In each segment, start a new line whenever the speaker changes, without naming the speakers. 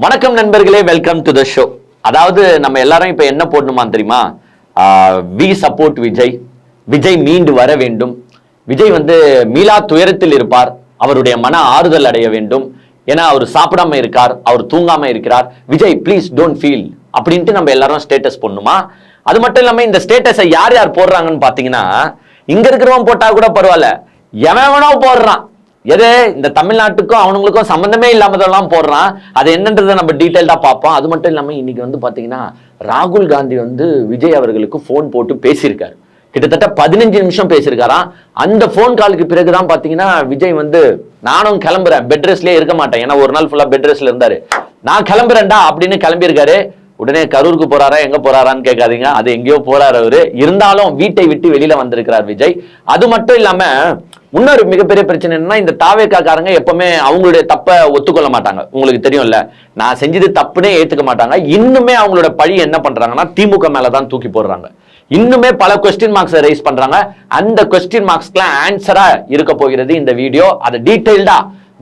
வணக்கம் நண்பர்களே, welcome to the show. அதாவது நம்ம எல்லாரும் இப்ப என்ன போடணுமா தெரியுமா? வி சப்போர்ட் விஜய், விஜய் மீண்டு வர வேண்டும், விஜய் மீளா துயரத்தில் இருப்பார், அவருடைய மன ஆறுதல் அடைய வேண்டும், ஏன்னா அவர் சாப்பிடாம இருக்கார், அவர் தூங்காம இருக்கிறார், விஜய் ப்ளீஸ் டோன்ட் ஃபீல் அப்படின்ட்டு நம்ம எல்லாரும் ஸ்டேட்டஸ் போடணுமா? அது மட்டும் இல்லாம இந்த ஸ்டேட்டஸை யார் யார் போடுறாங்கன்னு பாத்தீங்கன்னா, இங்க இருக்கிறவன் போட்டா கூட பரவாயில்ல, எவனோ போடுறான். எது இந்த தமிழ்நாட்டுக்கும் அவனுங்களுக்கும் சம்பந்தமே இல்லாமதெல்லாம் போடுறான். அது என்னன்றதை நம்ம டீட்டெயில்டா பார்ப்போம். அது மட்டும் இல்லாம இன்னைக்கு பாத்தீங்கன்னா ராகுல் காந்தி விஜய் அவர்களுக்கு போன் போட்டு பேசியிருக்காரு. கிட்டத்தட்ட 15 நிமிஷம் பேசியிருக்காராம். அந்த போன் காலுக்கு பிறகுதான் பாத்தீங்கன்னா விஜய் நானும் கிளம்புறேன், பெட் ரெஸ்ட்லயே இருக்க மாட்டேன், ஏன்னா ஒரு நாள் ஃபுல்லா பெட் ரெஸ்ட்ல இருந்தாரு, நான் கிளம்புறேன்டா அப்படின்னு கிளம்பியிருக்காரு. உடனே கரூருக்கு போறாரா எங்க போறாரான்னு கேட்காதீங்க, அது எங்கேயோ போறாரு அவரு. இருந்தாலும் வீட்டை விட்டு வெளியில வந்திருக்கிறார் விஜய். அது மட்டும் இல்லாம இன்னொரு மிகப்பெரிய பிரச்சனை என்னன்னா, இந்த தாவேக்காரங்க எப்பவுமே அவங்களுடைய தப்ப ஒத்துக்கொள்ள மாட்டாங்க. உங்களுக்கு தெரியும்ல, நான் செஞ்சது தப்புனே ஏத்துக்க மாட்டாங்க. இன்னுமே அவங்களோட பழி என்ன பண்றாங்கன்னா திமுக மேலதான் தூக்கி போடுறாங்க. இன்னுமே பல கொஸ்டின் மார்க்ஸ் ரைஸ் பண்றாங்க. அந்த கொஸ்டின் மார்க்ஸ்க்குலாம் ஆன்சரா இருக்க போகிறது இந்த வீடியோ. அதை டீடைல்டா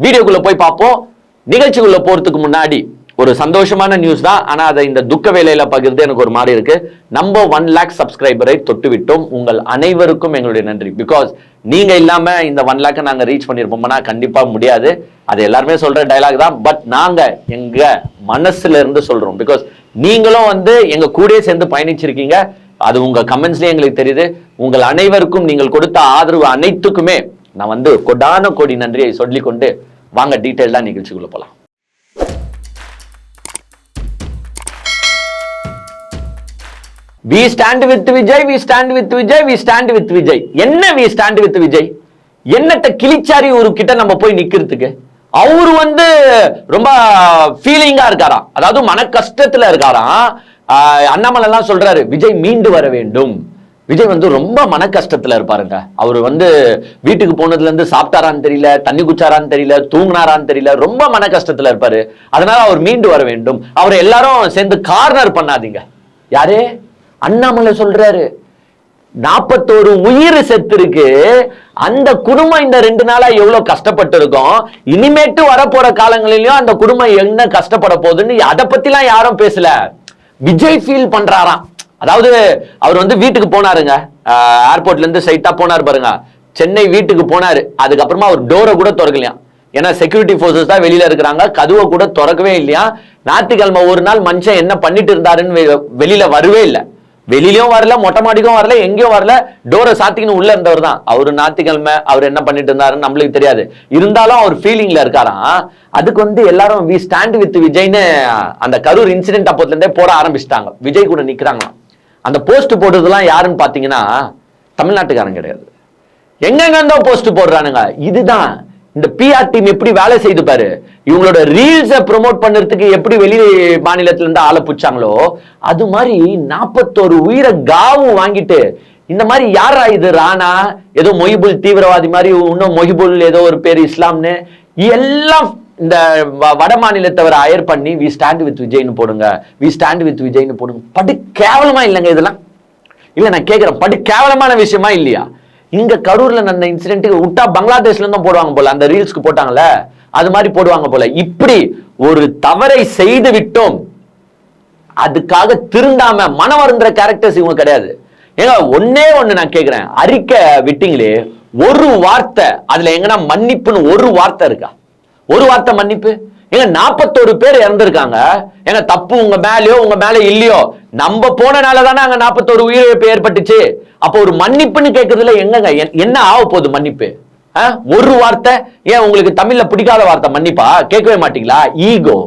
வீடியோக்குள்ள போய் பார்ப்போம். நிகழ்ச்சிக்குள்ள போறதுக்கு முன்னாடி ஒரு சந்தோஷமான நியூஸ் தான், ஆனா அதை இந்த துக்க வேலையில பகிர்ந்து எனக்கு ஒரு மாதிரி இருக்கு. நம்ம 1 lakh சப்ஸ்கிரைபரை தொட்டு விட்டோம். உங்கள் அனைவருக்கும் எங்களுடைய நன்றி. பிகாஸ் நீங்க இல்லாம இந்த 1 lakh நாங்க ரீச் பண்ணிருப்போம்னா கண்டிப்பா முடியாது. அது எல்லாருமே சொல்ற டயலாக் தான். பட் நாங்க எங்க மனசுல இருந்து சொல்றோம். பிகாஸ் நீங்களும் எங்க கூடயே சேர்ந்து பயணிச்சிருக்கீங்க. அது உங்க கமெண்ட்ஸ்லயே எங்களுக்கு தெரியுது. உங்கள் அனைவருக்கும் நீங்கள் கொடுத்த ஆதரவு அனைத்துக்குமே நான் கொடான கோடி நன்றியை சொல்லிக்கொண்டு வாங்க டீட்டெயில்டா நிகழ்ச்சிக்குள்ள போலாம். We stand with Vijay, we stand with Vijay, we stand with Vijay. என்ன we stand with Vijay? என்னட்ட கிளிச்சாரி ஒரு கிட்ட நம்ம போய் நிக்கிறதுக்கு? அவரு ரொம்ப ஃபீலிங்கா இருக்காராம், அதாவது மன கஷ்டத்துல இருக்காராம். அண்ணாமலை எல்லாம் சொல்றாரு விஜய் மீண்டு வர வேண்டும். விஜய் ரொம்ப மன கஷ்டத்துல இருப்பாருங்க. அவரு வீட்டுக்கு போனதுல இருந்து சாப்பிட்டாரான்னு தெரியல, தண்ணி குச்சாரான்னு தெரியல, தூங்கினாரான்னு தெரியல, ரொம்ப மன கஷ்டத்துல இருப்பாரு. அதனால அவர் மீண்டு வர வேண்டும். அவரை எல்லாரும் சேர்ந்து கார்னர் பண்ணாதீங்க. யாரே? அண்ணாமலை சொல்றாரு 41 உயிர் செத்து இருக்கு. அந்த குடும்பம் இந்த 2 நாளா எவ்வளவு கஷ்டப்பட்டு இருக்கும். இனிமேட்டு வரப்போற காலங்களிலும் அந்த குடும்பம் என்ன கஷ்டப்பட போகுதுன்னு அதை பத்திலாம் யாரும் பேசல. விஜய் ஃபீல் பண்றாராம். அதாவது அவர் வீட்டுக்கு போனாருங்க, ஏர்போர்ட்ல இருந்து சைட்டா போனாரு பாருங்க, சென்னை வீட்டுக்கு போனாரு. அதுக்கப்புறமா அவர் டோரை கூட திறக்கலையா, ஏன்னா செக்யூரிட்டி போர்சஸ் தான் வெளியில இருக்கிறாங்க. கதவை கூட திறக்கவே இல்லையா. ஞாயிற்றுக்கிழமை ஒரு நாள் மனுஷன் என்ன பண்ணிட்டு இருந்தாருன்னு வெளியில வரவே இல்லை. வெளியிலயும் வரல, மொட்டை மாடிக்கும் வரல, எங்கேயும் வரல, டோரை சாத்திக்கின்னு உள்ள இருந்தவர் தான். அவரு ஞாயிற்றுக்கிழமை அவர் என்ன பண்ணிட்டு இருந்தாருன்னு நம்மளுக்கு தெரியாது. இருந்தாலும் அவர் ஃபீலிங்ல இருக்காராம். அதுக்கு எல்லாரும் வி ஸ்டாண்ட் வித் விஜய்னு அந்த கரூர் இன்சிடென்ட் அப்போதுல இருந்தே போட ஆரம்பிச்சிட்டாங்க. விஜய் கூட நிக்கிறாங்க. அந்த போஸ்ட் போடுறதுலாம் யாருன்னு பாத்தீங்கன்னா தமிழ்நாட்டுக்காரங்க கிடையாது, எங்கெங்க இருந்தோ போஸ்ட் போடுறானுங்க. இதுதான் இந்த பிஆர் டீம் எப்படி வேலை செய்து பாரு. இவங்களோட ரீல்ஸை ப்ரொமோட் பண்றதுக்கு எப்படி வெளி மாநிலத்துல இருந்து ஆளை புடிச்சாங்களோ அது மாதிரி 41 உயிரை காவு வாங்கிட்டு இந்த மாதிரி யாரா இது ராணா, ஏதோ மொஹிபுல் தீவிரவாதி மாதிரி, இன்னும் மொஹிபுல் ஏதோ ஒரு பேர் இஸ்லாம்னு எல்லாம் இந்த வட மாநிலத்தவரை அயர் பண்ணி வி ஸ்டாண்ட் வித் விஜய்னு போடுங்க, வி ஸ்டாண்ட் வித் விஜய்னு போடுங்க. படு கேவலமா இல்லைங்க இதெல்லாம்? இல்ல நான் கேட்கிறேன், படு கேவலமான விஷயமா இல்லையா? இங்க கரூர்ல நடந்த இன்சிடென்ட்டுக்கு விட்டா பங்களாதேஷ்ல இருந்தும் போடுவாங்க போல, அந்த ரீல்ஸ்க்கு போட்டாங்கல்ல அது மாதிரி போடுவாங்க போல. இப்படி ஒரு தவறை செய்து விட்டோம், அதுக்காக திருந்தாம மனம் வருந்துற கேரக்டர்ஸ் இவங்க கிடையாது. ஏங்க ஒன்னே ஒண்ணு நான் கேட்கிறேன், அறிக்கை விட்டீங்களே ஒரு வார்த்தை அதுல எங்கன்னா மன்னிப்புன்னு ஒரு வார்த்தை இருக்கா? ஒரு வார்த்தை மன்னிப்பு? ஏங்க 41 பேர் இறந்திருக்காங்க. ஏங்க தப்பு உங்க மேலயோ உங்க மேல இல்லையோ, நம்ம போனனால தானே அங்க 41 உயிரிழப்பு ஏற்பட்டுச்சு. அப்போ ஒரு மன்னிப்புன்னு கேட்கறதுல எங்கங்க என்ன ஆக போகுது மன்னிப்பு? ஒரு வார்த்தை. ஏன் உங்களுக்கு தமிழ்ல பிடிக்காத வார்த்தை மன்னிப்பா? கேட்கவே மாட்டீங்களா? Ego,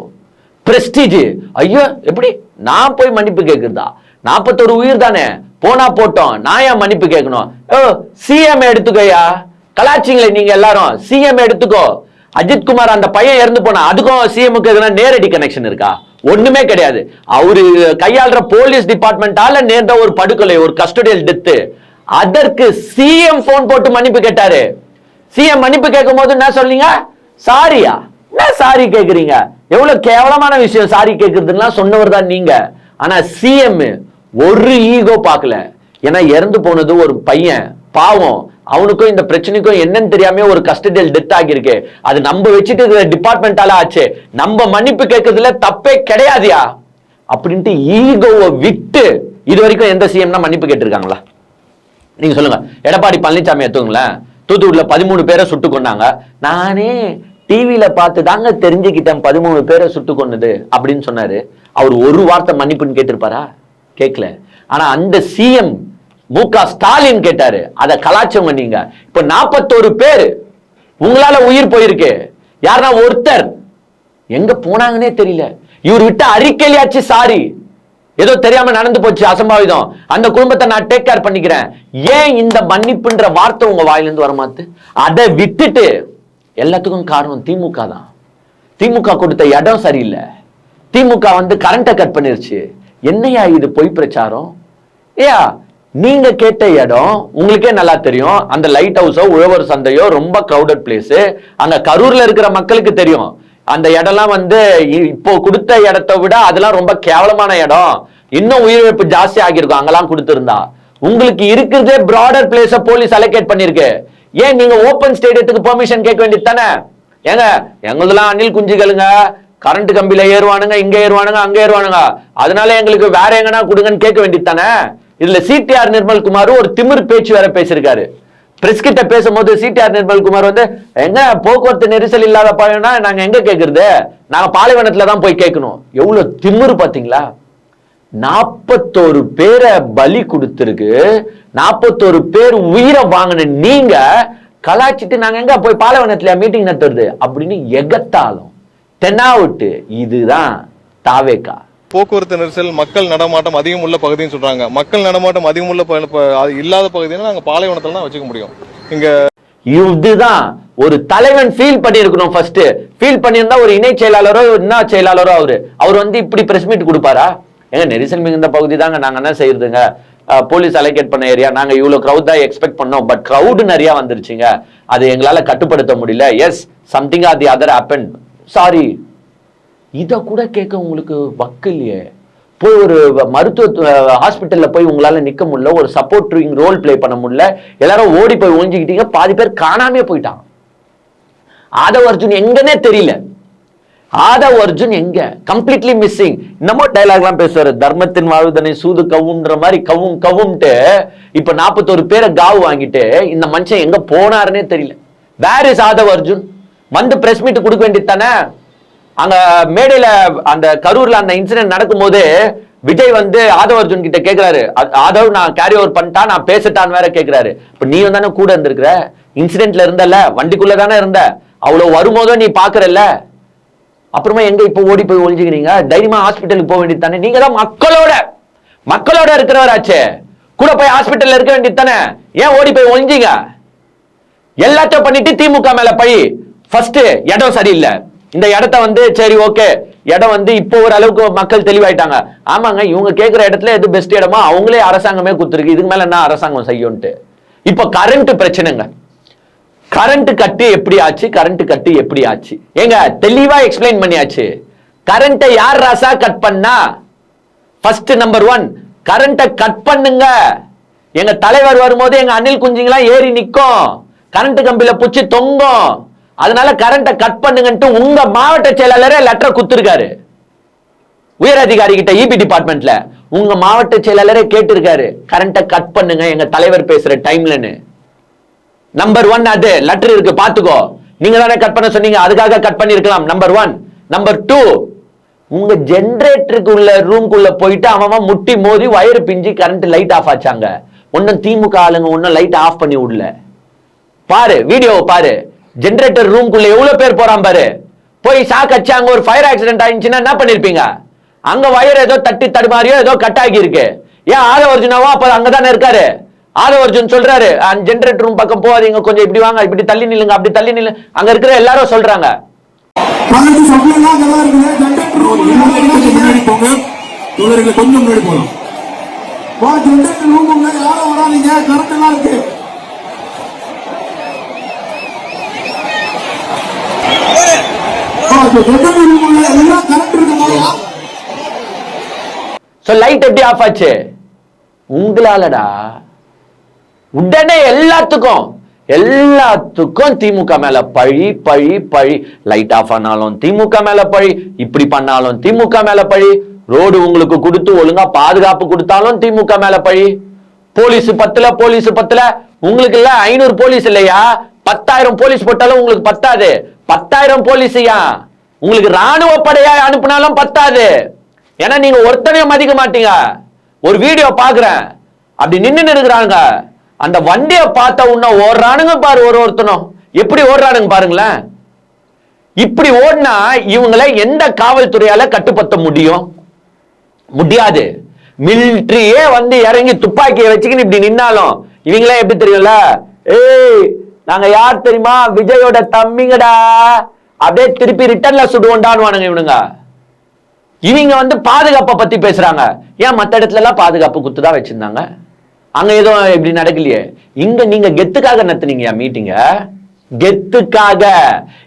prestige. ஐயோ எப்படி நான் போய் மன்னிப்பு கேட்கிறதா? 41 உயிர் தானே, போனா போட்டோம், நான் ஏன் மன்னிப்பு கேட்கணும்? சிஎம் எடுத்துக்கோயா, கலாச்சிங்களே நீங்க எல்லாரும், சிஎம் எடுத்துக்கோ. அஜித்குமார் அந்த பையன் இறந்து போனா அதுக்கும் சிஎம்க்கு எதுனா நேரடி கனெக்ஷன் இருக்கா? ஒண்ணுமே கிடையாது. அவரு கையாளுற போலீஸ் டிபார்ட்மெண்டால நேர்ந்த ஒரு படுகொலை, ஒரு கஸ்டோடியல் டெத், அதற்கு சிஎம் போன் போட்டு மன்னிப்பு கேட்டாரு. சிஎம் மன்னிப்பு கேட்கும் போது என்ன சொல்றீங்க? சாரியா? என்ன சாரி கேக்குறீங்க? எவ்வளவு கேவலமான விஷயம் சாரி கேட்கறதுன்னா சொன்னவர் தான் நீங்க. ஆனா சிஎம் ஒரு ஈகோ பார்க்கல. ஏன்னா இறந்து போனது ஒரு பையன், பாவம், அவனுக்கும் இந்த பிரச்சனைக்கும் என்னன்னு தெரியாம ஒரு கஸ்டடியல் டெத் ஆகியிருக்கு. அது நம்ம வச்சுட்டு டிபார்ட்மெண்டால ஆச்சு, நம்ம மன்னிப்பு கேட்கறதுல தப்பே கிடையாதுயா அப்படின்ட்டு ஈகோவை விட்டு இது வரைக்கும் எந்த சிஎம்னா மன்னிப்பு கேட்டிருக்காங்களா? நீங்க சொல்லுங்க. எடப்பாடி பழனிசாமி எடுத்துங்களேன், தூத்துக்குடியில 13 பேரை சுட்டு கொண்டாங்க. நானே டிவியில பார்த்து தாங்க தெரிஞ்சுக்கிட்டேன் 13 பேரை சுட்டு கொண்டது அப்படின்னு சொன்னாரு. அவர் ஒரு வார்த்தை மன்னிப்புன்னு கேட்டிருப்பாரா? கேட்கல. ஆனா அந்த சிஎம் மு.க. ஸ்டாலின் கேட்டாரு. அதை கலாச்சவங்க நீங்க. இப்ப 41 பேர் உங்களால உயிர் போயிருக்கு. யாருன்னா ஒருத்தர் எங்க போனாங்கன்னே தெரியல. இவர் விட்ட அறிக்கையாச்சு சாரி, ஏதோ தெரியாம நடந்து போச்சு அசம்பாவிதம், அந்த குடும்பத்தை நான் டேக் கேர் பண்ணிக்கிறேன். ஏன் இந்த மன்னிப்புன்ற வார்த்தை உங்க வாயிலிருந்து வரமாத்து? அதை விட்டுட்டு எல்லாத்துக்கும் காரணம் திமுக தான். திமுக கொடுத்த இடம் சரியில்லை. திமுக கரண்ட்டை கட் பண்ணிருச்சு. என்னையா இது பொய் பிரச்சாரம்? ஏயா நீங்க கேட்ட இடம் உங்களுக்கே நல்லா தெரியும். அந்த லைட் ஹவுஸோ உழவர் சந்தையோ ரொம்ப கிரௌடட் பிளேஸ். அங்க கரூர்ல இருக்கிற மக்களுக்கு தெரியும். அந்த இடம்லாம் இப்போ கொடுத்த இடத்தை விட அதெல்லாம் ரொம்ப கேவலமான இடம். இன்னும் உயிரிழப்பு ஜாஸ்தி ஆகியிருக்கும் அங்கெல்லாம் கொடுத்திருந்தா. உங்களுக்கு இருக்கிறதே பிராடர் பிளேஸ போலீஸ் அலோகேட் பண்ணிருக்கு. ஏன் நீங்க ஓபன் ஸ்டேடியத்துக்கு பெர்மிஷன் கேட்க வேண்டியது தானே? ஏங்க எங்களதெல்லாம் அணில் குஞ்சுகளுங்க, கரண்ட் கம்பியில ஏறுவானுங்க, இங்க ஏறுவானுங்க, அங்க ஏறுவானுங்க, அதனால எங்களுக்கு வேற எங்கன்னா கொடுங்கன்னு கேட்க வேண்டியது தானே? இதுல சிடிஆர் நிர்மல்குமார் ஒரு திமிர் பேச்சு வேற பேசியிருக்காரு. பிரஸ் கிட்ட பேசும்போது சிடிஆர் நிர்மல்குமார் எங்க போக்குவரத்து நெரிசல் இல்லாத பாயம்னா நாங்க எங்க கேட்கறது, நாங்க பாலைவனத்துல தான் போய் கேட்கணும். எவ்வளவு திமிரு பாத்தீங்களா? 41 பேரை பலி கொடுத்திருக்கு. 41 பேர் உயிரை வாங்கின நீங்க கலாச்சிட்டு நாங்க எங்க போய் பாலைவனத்துல மீட்டிங் நடத்துறது அப்படின்னு எகத்தாலும் தென்னாவுட்டு. இதுதான் தாவேகா.
போக்குவரத்து நெரிசல், மக்கள் நடமாட்டம் அதிகம் உள்ள பகுதின்னு சொல்றாங்க. மக்கள் நடமாட்டம் அதிகம் உள்ள இல்லாத பகுதினா நாங்க பாலைவனத்துல தான் வச்சுக்க முடியும். இங்க
இதுதான் ஒரு தலைவன் ஃபீல் பண்ணிருக்கணும். ஃபர்ஸ்ட் ஃபீல் பண்ணியிருந்தா ஒரு இணை செயலாளரோ என்ன செயலாளரோ அவர் இப்படி பிரஸ் மீட் கொடுப்பாரா? எங்க நெரிசல் மிகுந்த பகுதி தாங்க, நாங்க என்ன செய்யறதுங்க, போலீஸ் அலோகேட் பண்ண ஏரியா, நாங்க இவ்வளவு கிரௌட் தான் எக்ஸ்பெக்ட் பண்ணோம், பட் கிரௌட் நிறைய வந்துருச்சுங்க, அது எங்களால கட்டுப்படுத்த முடியல. Yes, something or the other happen, sorry. இத கூட கேட்க உங்களுக்கு வக்கு இல்லையே. போய் ஒரு மருத்துவ ஹாஸ்பிட்டல்ல போய் உங்களால நிக்க முடியல, ஒரு சப்போர்ட்டிங் ரோல் பிளே பண்ண முடியல, எல்லாரும் ஓடி போய் ஒழிஞ்சுக்கிட்டீங்க, பாதி பேர் காணாமே போயிட்டான். ஆதவ் அர்ஜுன் எங்கன்னே தெரியல. ஆதவ் அர்ஜுன் எங்க? Completely missing. இன்னமோ டைலாக் எல்லாம் பேசுவாரு, தர்மத்தின் வாழ்வுதனை சூது கவுன்ற மாதிரி கவும்ட்டு இப்ப 41 பேரை காவு வாங்கிட்டு இந்த மனுஷன் எங்க போனாருன்னே தெரியல. Where is Aadhav Arjun? Press meet கொடுக்க வேண்டியது தானே? அங்க மேடையில அந்த கரூர்ல அந்த இன்சிடென்ட் நடக்கும் போது விஜய் ஆதவ் அர்ஜுன் கிட்ட கேட்கிறாரு, ஆதவ் நான் கேரி ஓவர் பண்ணிட்டா, நான் பேசிட்டான்னு வேற கேட்கிறாரு. இப்ப நீ தானே கூட இருந்திருக்கிற, இன்சிடென்ட்ல இருந்தல, வண்டிக்குள்ள தானே இருந்த, அவ்வளவு வரும்போதும் நீ பாக்குறல்ல, அப்புறமா எங்க இப்ப ஓடி போய் ஒழிஞ்சுக்கிறீங்க? தைரியமா ஹாஸ்பிட்டலுக்கு போக வேண்டியது தானே? நீங்க தான் மக்களோட இருக்கிறவராச்சே, கூட போய் ஹாஸ்பிட்டல்ல இருக்க வேண்டியது தானே? ஏன் ஓடி போய் ஒழிஞ்சீங்க? எல்லாத்தையும் பண்ணிட்டு திமுக மேல பழி. ஃபர்ஸ்ட் இடம் சரியில்லை, இந்த இடத்த சரி ஓகே, இடம் இப்போ ஒரு அளவுக்கு மக்கள் தெளிவாயிட்டாங்க. ஆமாங்க, இவங்க கேட்கிற இடத்துல எது பெஸ்ட் இடமா அவங்களே அரசாங்கமே கொடுத்துருக்கு, இதுக்கு மேல என்ன அரசாங்கம் செய்யும்ட்டு. இப்ப கரண்ட் பிரச்சனைங்க, கரண்ட் கட்டு எப்படி ஆச்சு, கரண்ட் கட்டு எப்படி ஆச்சு ஏங்க தெளிவா எக்ஸ்பிளைன் பண்ணியாச்சு. கரண்ட்டை யார் ராசா கட் பண்ணா? ஃபர்ஸ்ட் நம்பர் 1 கரண்ட்டை கட் பண்ணுங்க. எங்க தலைவர் வரும்போது எங்க அணில் குஞ்சுங்களா ஏறி நிக்கும், கரண்ட் கம்பியில புடிச்சு தொங்கும், அதனால கரண்ட்டை கட் பண்ணுங்கன்ட்டு உங்க மாவட்ட செயலாளரே லெட்டர் குடுத்திருக்காரு உயர் அதிகாரி கிட்ட, இபி டிபார்ட்மெண்ட்ல. உங்க மாவட்ட செயலாளரே கேட்டிருக்காரு, கரண்ட்டை கட் பண்ணுங்க எங்க தலைவர் பேசுற டைம்லன்னு. நம்பர் 1 அது லெட்டர் இருக்கு, பாத்துக்கோ. நீங்க தானே கட் பண்ண சொன்னீங்க, அதுக்காக கட் பண்ணிருக்கலாம். நம்பர் 1. நம்பர் 2, உங்க ஜெனரேட்டருக்கு உள்ள ரூம்குள்ள போயிட்டு அவன் முட்டி மோதி வயர் பிஞ்சி கரண்ட் லைட் ஆஃப் ஆச்சாங்க. ஒன்னும் திமுக ஆளுங்க ஒன்னும் லைட் ஆஃப் பண்ணி விடல. பாரு வீடியோவை பாரு, ஜெனரேட்டர் ரூம்குள்ள எவ்வளவு பேர் போறான் பாரு. போய் ஷாக் அடிச்சு அங்க ஒரு ஃபயர் ஆக்சிடென்ட் ஆயிடுச்சுன்னா என்ன பண்ணிருப்பீங்க? அங்க வயர் ஏதோ தட்டி தடுமாறியோ ஏதோ கட் ஆகி இருக்கு. ஏன் ஆதவ் அர்ஜுனாவோ அப்ப அங்கதானே இருக்காரு. ஆதவ் அர்ஜுன் சொல்றாரு, ஜெனரேட்டர் ரூம் பக்கம் போவாதீங்க, கொஞ்சம் இப்படி வாங்க, இப்படி தள்ளி நில்லுங்க, அப்படி தள்ளி நில்லு. அங்க இருக்கிற எல்லாரும் சொல்றாங்க.
கொஞ்சம் முன்னாடி போலாம். ஜெனரேட்டர் ரூம் உள்ள யாரும் வராதீங்க, கரண்ட் எல்லாம் இருக்கு.
லைட் எப்படி ஆஃப் ஆச்சு? உங்களாலடா. உடனே எல்லாத்துக்கும் எல்லாத்துக்கும் திமுக மேல பழி பழி பழி. லைட் ஆஃப் ஆனாலும் திமுக மேல பழி, இப்படி பண்ணாலும் திமுக மேல பழி, ரோடு உங்களுக்கு கொடுத்து ஒழுங்கா பாதுகாப்பு கொடுத்தாலும் திமுக மேல பழி. போலீஸ் பத்துல உங்களுக்கு இல்ல 500 போலீஸ் இல்லையா, 10,000 போலீஸ் போட்டாலும் உங்களுக்கு பத்தாது. 10,000 போலீஸையா உங்களுக்கு ராணுவ படையா அனுப்பினாலும் பத்தாது. ஏன்னா நீங்க ஒருத்தனையும் மதிக்க மாட்டீங்க. ஒரு வீடியோ பாக்குறேன், அப்படி நின்று இருக்கிறாங்க, அந்த வண்டியை பார்த்த உடனே ஓடுறானுங்க பாரு. ஒருத்தனும் எப்படி ஓடுறானுங்க பாருங்களேன். இப்படி ஓடினா இவங்களை எந்த காவல்துறையால கட்டுப்படுத்த முடியும்? முடியாது. மிலிட்டரியே வந்து இறங்கி துப்பாக்கியை வச்சுக்கின்னு இப்படி நின்னாலும் இவங்களே எப்படி தெரியும்ல, ஏய் நாங்க யார் தெரியுமா, விஜயோட தம்பிங்கடா, அப்படியே திருப்பி ரிட்டர்ன்ல சுடுவோண்டான்னு இவனுங்க. இவங்க வந்து பாதுகாப்பை பத்தி பேசுறாங்க. ஏன் மத்த இடத்துல எல்லாம் பாதுகாப்பு குத்துதான் வச்சிருந்தாங்க, அங்க ஏதோ இப்படி நடக்கலையே. இங்க நீங்க கெத்துக்காக நடத்துனீங்க மீட்டிங்க, கெத்துக்காக.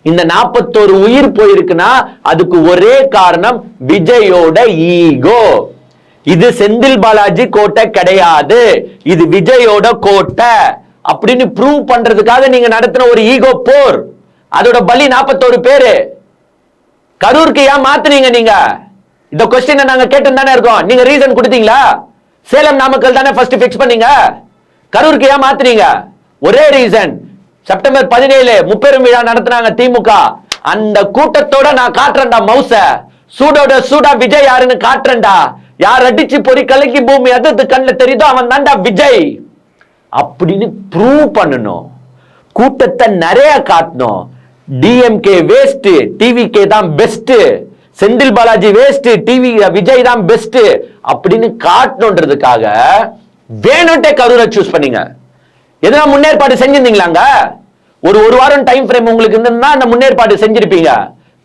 இந்த 41 உயிர் போயிருக்குன்னா அதுக்கு ஒரே காரணம் விஜயோட ஈகோ. இது செந்தில் பாலாஜி கோட்டை கிடையாது, இது விஜயோட கோட்டை அப்படின்னு ப்ரூவ் பண்றதுக்காக நீங்க நடத்தின ஒரு ஈகோ போர். அதோட பலி 41 பேரு. கரூருக்கு ஏன் மாத்துனீங்க நீங்க? இந்த கொஸ்டின் நாங்க கேட்டு தானே இருக்கோம். நீங்க ரீசன் கொடுத்தீங்களா? சேலம் நாமக்கல் தானே ஃபர்ஸ்ட் பிக்ஸ் பண்ணீங்க, கரூருக்கு ஏன் மாத்துறீங்க? ஒரே ரீசன், செப்டம்பர் 17 முப்பெரும் விழா நடத்தினாங்க திமுக. அந்த கூட்டத்தோட நான் காட்டுறேன்டா மவுச, சூடோட சூடா விஜய் யாருன்னு காட்டுறேன்டா. யார் அடிச்சு பொறி கலக்கி பூமி அது கண்ணுல தெரியுதோ அவன் தான்டா விஜய் அப்படின்னு ப்ரூவ் பண்ணணும். கூட்டத்தை நிறைய காட்டணும். டிஎம்கே வேஸ்ட், டிவிகே தான் best, Senthil Balaji waste, TV Vijay தான் பெஸ்ட் அப்படின்னு காட்டணுன்றதுக்காக வேணும்ட்டே கரூரை சூஸ் பண்ணீங்க. எதனா முன்னேற்பாடு செஞ்சிருந்தீங்களாங்க? ஒரு வாரம் டைம் ஃப்ரேம் உங்களுக்கு இருந்திருந்தா அந்த முன்னேற்பாடு செஞ்சிருப்பீங்க.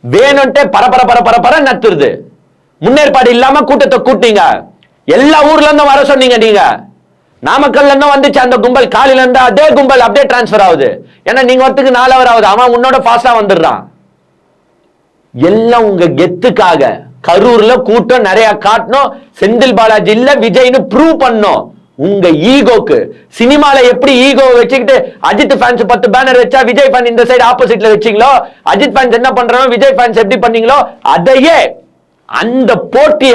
வேணும்ட்டே பரபர நத்துருது. முன்னேற்பாடு இல்லாம கூட்டத்தை கூட்டிங்க. எல்லா ஊர்ல இருந்தும் வர சொன்னீங்க நீங்க. நாமக்கல்ல இருந்தும் வந்துச்சு அந்த கும்பல், காலையில இருந்தா அதே கும்பல் அப்படியே டிரான்ஸ்பர் ஆகுது. ஏன்னா நீங்க வரத்துக்கு 4 hour ஆகுது, அவன் உன்னோட ஃபாஸ்டா வந்துடுறான். எல்லாம் உங்க கெத்துக்காக. கரூர்ல கூட்டம் நிறைய காட்டணும், செந்தில் பாலாஜி இல்ல விஜய்னு ப்ரூவ் பண்ணணும். உங்க ஈகோக்கு. சினிமால எப்படி ஈகோ வச்சுக்கிட்டு அஜித் ஃபேன்ஸ் 10 பேனர் வச்சா விஜய் ஃபேன் இந்த சைடு ஆப்போசிட்ல வச்சீங்களோ, அஜித் ஃபேன்ஸ் என்ன பண்றாங்க விஜய் ஃபேன்ஸ் எப்படி பண்ணீங்களோ அதையே அந்த போட்டிய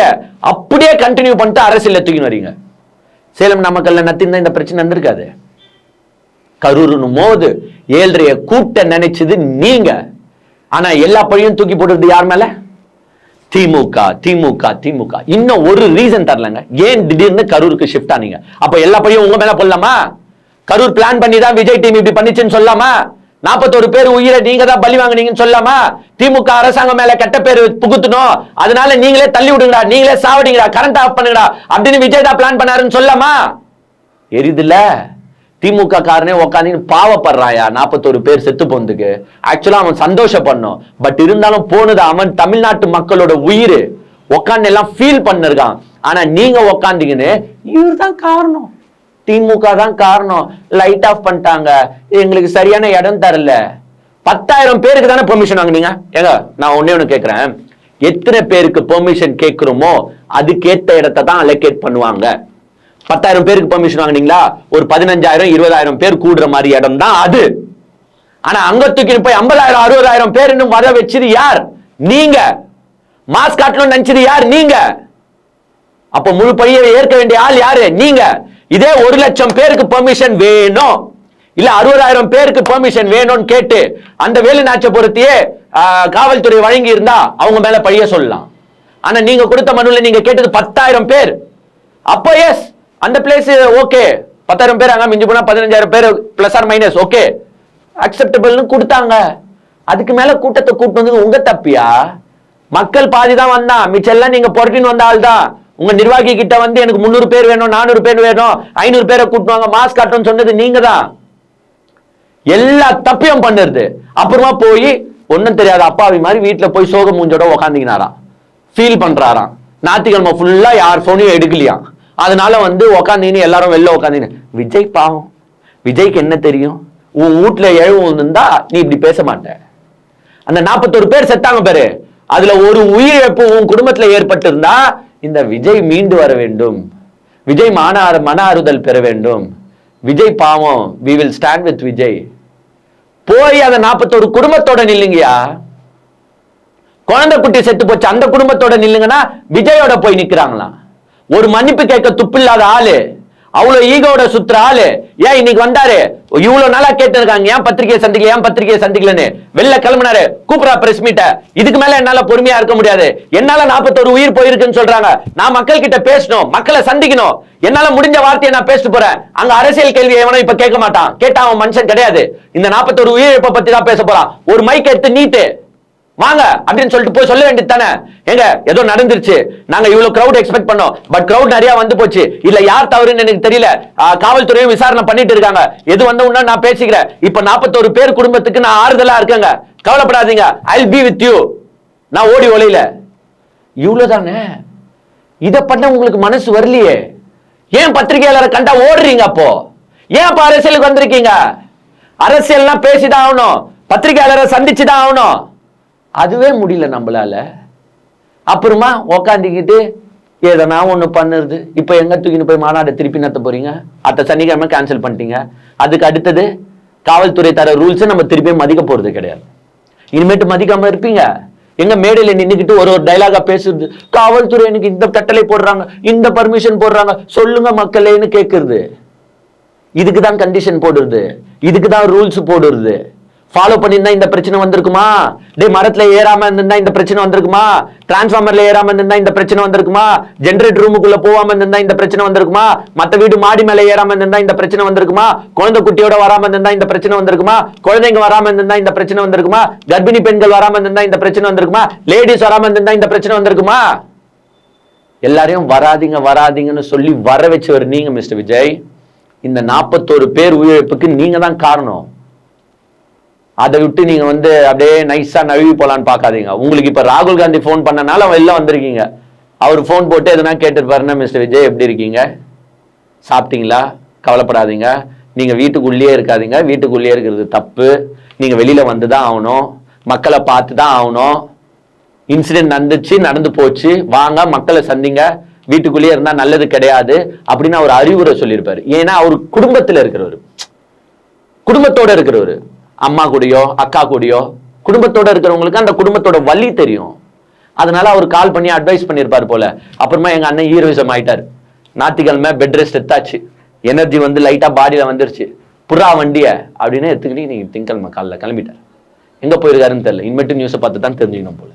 அப்படியே கண்டினியூ பண்ணிட்டு அரசியல் தூக்கி வரீங்க. சேலம் நாமக்கல்ல நத்திருந்தா இந்த பிரச்சனை வந்திருக்காது. கரூர்னு மோது 7:30 கூட்ட நினைச்சது நீங்க. ஆனா எல்லா பழியும் தூக்கி போடுறது யார் மேல? திமுக திமுக திமுக. இன்னும் ஒரு ரீசன் தரலங்க, ஏன் திடீர்னு கரூருக்கு ஷிஃப்ட் ஆனீங்க? அப்ப எல்லா பழியும் உங்க மேல போடலாமா? கரூர் பிளான் பண்ணி தான் விஜய் டீம் இப்படி பண்ணிச்சுன்னு சொல்லாமா? 41 பேர் உயிரை நீங்க தான் பலி வாங்குனீங்கன்னு சொல்லாமா? திமுக அரசாங்கம் மேல கெட்ட பேர் புகுத்தணும், அதனால நீங்களே தள்ளி விடுங்கடா, நீங்களே சாவடிங்கடா, கரண்ட் ஆஃப் பண்ணுங்கடா அப்படின்னு விஜய் தான் பிளான் பண்ணாருன்னு சொல்லாமா? எரிதுல திமுக காரனே உட்காந்து பாவப்படுறாயா 41 பேர் செத்து போனதுக்கு. ஆக்சுவலா அவன் சந்தோஷப்படணும், பட் இருந்தாலும் போனது அவன் தமிழ்நாட்டு மக்களோட உயிர். உட்காந்து எல்லாம் ஃபீல் பண்ணிருக்கான். ஆனா நீங்க உட்காந்துக்கின்னு இவர் தான் காரணம், திமுக தான் காரணம், லைட் ஆஃப் பண்ணிட்டாங்க, எங்களுக்கு சரியான இடம் தரல. 10,000 பேருக்கு தானே பெர்மிஷன் வாங்குனீங்க. ஏங்க நான் ஒண்ணு கேட்கிறேன், எத்தனை பேருக்கு பெர்மிஷன் கேட்கிறோமோ அதுக்கேற்ற இடத்தை தான் அலோகேட் பண்ணுவாங்க. 10,000 பேருக்கு பெர்மிஷன் வாங்குனீங்களா, ஒரு 15,000 20,000 பேர் கூடுற மாதிரி இடம் தான் அது. ஆனா அங்க தூக்கி போய் 50,000 60,000 பேர் இன்னும் வர வச்சது யார்? நீங்க. மாஸ்க் காட்டணும்னு நினைச்சது யார்? நீங்க. அப்ப முழு பழியை ஏற்க வேண்டிய ஆள் யாரு? நீங்க. இதே 1,00,000 பேருக்கு பெர்மிஷன் வேணும், இல்ல 60,000 பேருக்கு பெர்மிஷன் வேணும்னு கேட்டு அந்த வேலுநாச்ச பொறுத்தியே காவல்துறை வழங்கி இருந்தா அவங்க மேல பழிய சொல்லலாம். ஆனா நீங்க கொடுத்த மனுல நீங்க கேட்டது 10,000 பேர். அப்போ எஸ், அந்த பிளேஸ் ஓகே, 10,000 பேர் அங்க மிஞ்சி போனா 15,000 பேர் பிளஸ் ஆர் மைனஸ் ஓகே அக்செப்டபிள்னு கொடுத்தாங்க. அதுக்கு மேல கூட்டத்தை கூட்டு வந்து உங்க தப்பியா? மக்கள் பாதி தான் வந்தான், மிச்செல்லாம் நீங்க பொறுட்டின்னு வந்த ஆள் தான். உங்க நிர்வாகி கிட்ட வந்து எனக்கு 300 பேர் வேணும், 400 பேர் வேணும், 500 பேரை கூட்டுவாங்க, மாஸ்க் காட்டணும்னு சொன்னது நீங்க தான். எல்லா தப்பியும் பண்ணுறது. அப்புறமா போய் ஒன்னும் தெரியாத அப்பாவி மாதிரி வீட்டுல போய் சோக மூஞ்சோட உக்காந்துக்கினாராம், ஃபீல் பண்றாராம். ஞாயிற்றுக்கிழமை ஃபுல்லா யார் போனையும் எடுக்கலையாம். அதனால வந்து உக்காந்தீங்கன்னு எல்லாரும் வெளில உக்காந்தீங்க. விஜய் பாவம், விஜய்க்கு என்ன தெரியும்? உன் வீட்டுல எழுவும் இருந்தா நீ இப்படி பேச மாட்ட. அந்த 41 பேர் செத்தாங்க பேரு, அதுல ஒரு உயிரிழப்பு உன் குடும்பத்துல ஏற்பட்டு இருந்தா இந்த விஜய் மீண்டு வர வேண்டும், விஜய் மன ஆறுதல் பெற வேண்டும், விஜய் பாவம், we will stand with Vijay. போய் அந்த 41 குடும்பத்தோட நில்லுங்கயா. குழந்தை குட்டி செத்து போச்சு, அந்த குடும்பத்தோட நில்லுங்கன்னா விஜயோட போய் நிக்கிறாங்களாம். ஒரு மன்னிப்பு கேட்க துப்பில்லாத ஆளு, அவ்வளவு ஈகோட சுத்துற ஆளு. ஏன் இன்னைக்கு வந்தாரு, இவ்வளவு நாளா கேட்டு இருக்காங்க, ஏன் பத்திரிகையை சந்திக்கலன்னு வெளில கிளம்பினாரு. கூப்பிடா பிரஸ் மீட்ட. இதுக்கு மேல என்னால பொறுமையா இருக்க முடியாது. என்னால 41 உயிர் போயிருக்குன்னு சொல்றாங்க. நான் மக்கள் கிட்ட பேசணும், மக்களை சந்திக்கணும். என்னால முடிஞ்ச வார்த்தையை நான் பேசிட்டு போறேன். அங்க அரசியல் கேள்வி எவனும் இப்ப கேட்க மாட்டான். கேட்டா அவன் மனுஷன் கிடையாது. இந்த 41 உயிரிழப்பை பத்தி தான் பேச போறான். ஒரு மைக் எடுத்து நீட்டு வாங்க அப்படின்னு சொல்லிட்டு போய் சொல்ல வேண்டியது தானே. எங்க ஏதோ நடந்துருச்சு, நாங்க இவ்வளவு கிரௌட் எக்ஸ்பெக்ட் பண்ணோம், பட் கிரௌட் நிறைய வந்து போச்சு. இல்ல யார் தவறுன்னு எனக்கு தெரியல, காவல்துறையும் விசாரணை பண்ணிட்டு இருக்காங்க. எது வந்த உடனே நான் பேசிக்கிறேன். இப்ப 41 பேர் குடும்பத்துக்கு நான் ஆறுதலா இருக்கேங்க, கவலைப்படாதீங்க, I'll be with you. நான் ஓடி ஒலையில இவ்வளவுதானே. இத பண்ண உங்களுக்கு மனசு வரலையே. ஏன் பத்திரிகையாளரை கண்டா ஓடுறீங்க? அப்போ ஏன் இப்ப அரசியலுக்கு வந்திருக்கீங்க? அரசியல்லாம் பேசிதான் ஆகணும், பத்திரிகையாளரை சந்திச்சுதான் ஆகணும். அதுவே முடியல நம்மளால. அப்புறமா உக்காந்துக்கிட்டு எதனா ஒண்ணு பண்ணுறது. இப்ப எங்க தூக்கின்னு போய் மாநாடு திருப்பி நடத்த போறீங்க? அடுத்த சனிக்கிழமை கேன்சல் பண்ணிட்டீங்க. அதுக்கு அடுத்தது காவல்துறை தர ரூல்ஸ் நம்ம திருப்பி மதிக்க போறது கிடையாது. இனிமேட்டு மதிக்காம இருப்பீங்க. எங்க மேடையில நின்னுக்கிட்டு ஒரு டைலாகா பேசுறது, காவல்துறை எனக்கு இந்த கட்டளை போடுறாங்க, இந்த பர்மிஷன் போடுறாங்க, சொல்லுங்க மக்களேன்னு கேட்கறது. இதுக்குதான் கண்டிஷன் போடுறது, இதுக்குதான் ரூல்ஸ் போடுறது. ஃபாலோ பண்ணிருந்தா இந்த பிரச்சனை வந்திருக்குமா? டே மரத்துல ஏறாம இருந்தா இந்த பிரச்சனை வந்திருக்குமா? டிரான்ஸ்ஃபார்மர்ல ஏறாம இருந்தா இந்த பிரச்சனை வந்திருக்குமா? ஜெனரேட்டர் ரூமுக்குள்ள போகாம இருந்தா இந்த பிரச்சனை வந்திருக்குமா? மத்த வீடு மாடி மேல ஏறாம இருந்தா இந்த பிரச்சனை வந்திருக்குமா? குழந்தை குட்டியோட வராம இருந்தா இந்த பிரச்சனை வந்திருக்குமா? குழந்தைங்க வராம இருந்தா இந்த பிரச்சனை வந்திருக்குமா? கர்ப்பிணி பெண்கள் வராம இருந்தா இந்த பிரச்சனை வந்திருக்குமா? லேடிஸ் வராம இருந்தா இந்த பிரச்சனை வந்திருக்குமா? எல்லாரையும் வராதீங்கன்னு சொல்லி வர வச்சவர் நீங்க மிஸ்டர் விஜய். இந்த 41 பேர் உயிரிழப்புக்கு நீங்க தான் காரணம். அதை விட்டு நீங்க அப்படியே நைஸா நழுவி போலான்னு பாக்காதீங்க. உங்களுக்கு இப்ப ராகுல் காந்தி போன் பண்ணனால வெளில வந்திருக்கீங்க. அவர் போன் போட்டு எதுனா கேட்டுருப்பாருன்னா, மிஸ்டர் விஜய் எப்படி இருக்கீங்க, சாப்பிட்டீங்களா, கவலைப்படாதீங்க, நீங்க வீட்டுக்குள்ளேயே இருக்காதீங்க, வீட்டுக்குள்ளேயே இருக்கிறது தப்பு, நீங்க வெளியில வந்துதான் ஆகணும், மக்களை பார்த்து தான் ஆகணும், இன்சிடென்ட் நடந்து போச்சு, வாங்க மக்களை சந்திங்க, வீட்டுக்குள்ளேயே இருந்தா நல்லது கிடையாது அப்படின்னு அவர் அறிவுரை சொல்லியிருப்பாரு. ஏன்னா அவர் குடும்பத்துல இருக்கிறவரு, குடும்பத்தோட இருக்கிறவரு, அம்மா கூடயோ அக்கா கூடயோ குடும்பத்தோட இருக்கிறவங்களுக்கு அந்த குடும்பத்தோட வலி தெரியும். அதனால அவர் கால் பண்ணி அட்வைஸ் பண்ணியிருப்பாரு போல. அப்புறமா எங்க அண்ணன் ஹீரோயிசம் ஆயிட்டாரு. ஞாயிற்றுக்கிழமை பெட் ரெஸ்ட் எடுத்தாச்சு, எனர்ஜி லைட்டா பாடியில வந்துருச்சு, புறா வண்டிய அப்படின்னு எடுத்துக்கிட்டு நீங்க திங்கக்கிழமை காலைல கிளம்பிட்டார். எங்க போயிருக்காருன்னு தெரியல. இனிமேட்டு நியூஸை பார்த்து தான் தெரிஞ்சுக்கணும் போல.